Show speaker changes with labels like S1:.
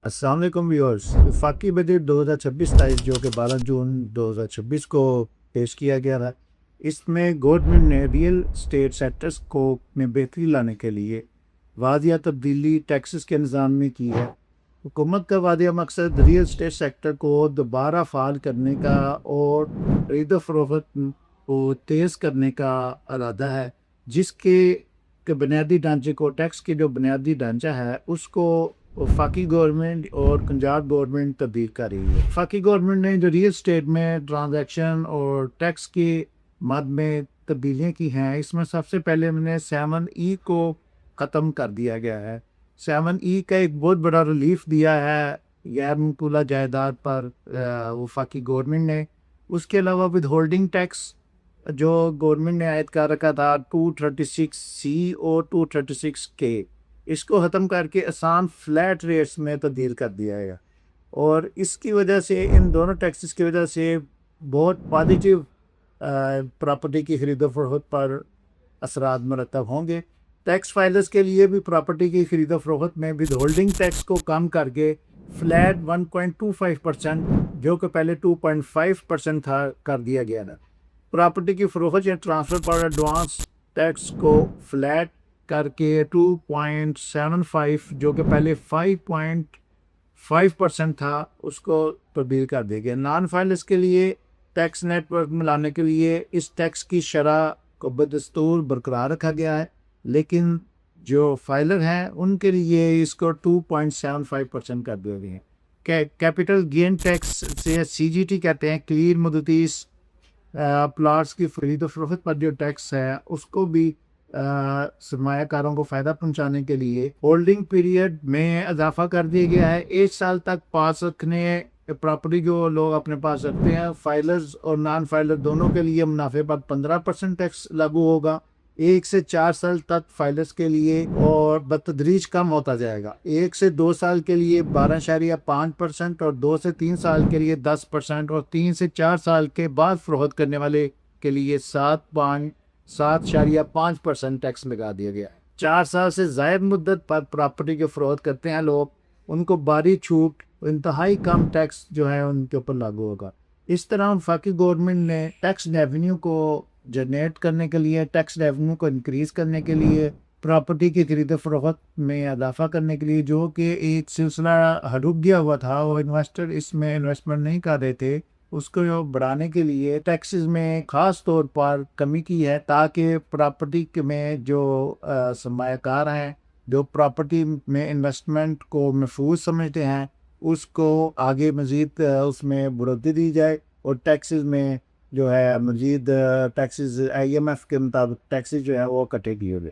S1: अस्सलाम वालेकुम व्यूअर्स। वफाकी बजट 2026-27 जो कि 12 जून 2026 को पेश किया गया था, इसमें गवर्नमेंट ने रियल स्टेट सेक्टर्स को में बेहतरी लाने के लिए वादिया तब्दीली टैक्सेस के निज़ाम में की है। हुकूमत का वादिया मकसद रियल स्टेट सेक्टर को दोबारा फाल करने का और खरीद फरोख्त को तेज़ करने का इरादा है, जिसके के बुनियादी ढांचे को टैक्स के जो बुनियादी ढांचा है उसको वफाकी गवर्नमेंट और पंजाब गवर्नमेंट तब्दील कर रही है। वफाकी गवर्नमेंट ने जो रियल स्टेट में ट्रांजैक्शन और टैक्स के मद में तब्दीलियाँ की हैं, इसमें सबसे पहले हमने 7E को ख़त्म कर दिया गया है। 7E का एक बहुत बड़ा रिलीफ दिया है गैर मुतुला जायदाद पर वफाकी गवर्नमेंट ने। उसके अलावा विद होल्डिंग टैक्स जो गवर्नमेंट ने आयद कर रखा था 236C और 236K, इसको ख़त्म करके आसान फ्लैट रेट्स में तब्दील कर दिया गया। और इसकी वजह से, इन दोनों टैक्सेस की वजह से बहुत पॉजिटिव प्रॉपर्टी की खरीद फरोख्त पर असरात मरतब होंगे। टैक्स फाइलर्स के लिए भी प्रॉपर्टी की खरीद फरोख्त में विद होल्डिंग टैक्स को कम करके फ्लैट 1.25% जो कि पहले 2.5% था कर दिया गया था। प्रॉपर्टी की फरोख्त या ट्रांसफ़र पर एडवांस टैक्स को फ्लैट करके 2.75 जो कि पहले 5.5% था उसको तब्दील कर दिया गया। नॉन फाइलर्स के लिए टैक्स नेटवर्क में लाने के लिए इस टैक्स की शरह को बदस्तूर बरकरार रखा गया है, लेकिन जो फाइलर हैं उनके लिए इसको 2.75% कर दिया गया है। कैपिटल गेन टैक्स से CGT कहते हैं, क्लियर मुदतीस प्लाट्स की खरीद फरोख्त पर जो टैक्स है उसको भी सरमायाकारों को फ़ायदा पहुंचाने के लिए होल्डिंग पीरियड में इजाफा कर दिया गया है। 1 साल तक पास रखने प्रॉपर्टी जो लोग अपने पास रखते हैं, फाइलर्स और नॉन फाइलर दोनों के लिए मुनाफे पर 15% टैक्स लागू होगा। 1 से 4 साल तक फाइलर्स के लिए और बतदरीज कम होता जाएगा। 1 से 2 साल के लिए 12.5% और 2 से 3 साल के लिए 10% और 3 से 4 साल के बाद फरोख्त करने वाले के लिए 7.5% टैक्स लगा दिया गया है। 4 साल से ज़ायद मुद्दत पर प्रॉपर्टी की फरोख्त करते हैं लोग, उनको बारी छूट, इंतहाई कम टैक्स जो है उनके ऊपर लागू होगा। इस तरह वफाकी गवर्नमेंट ने टैक्स रेवेन्यू को जनरेट करने के लिए, टैक्स रेवेन्यू को इंक्रीज़ करने के लिए, प्रॉपर्टी की खरीद फरोख्त में इजाफा करने के लिए, जो कि एक सिलसिला रुक गया हुआ था, वो इन्वेस्टर इसमें इन्वेस्टमेंट नहीं कर रहे थे, उसको बढ़ाने के लिए टैक्सेस में ख़ास तौर पर कमी की है, ताकि प्रॉपर्टी में जो सरमायाकार हैं, जो प्रॉपर्टी में इन्वेस्टमेंट को महफूज समझते हैं, उसको आगे मज़ीद उसमें बढ़ोतरी दी जाए और टैक्सेस में जो है मज़ीद टैक्सेस IMF के मुताबिक टैक्सेस जो है वो कटे किए गए।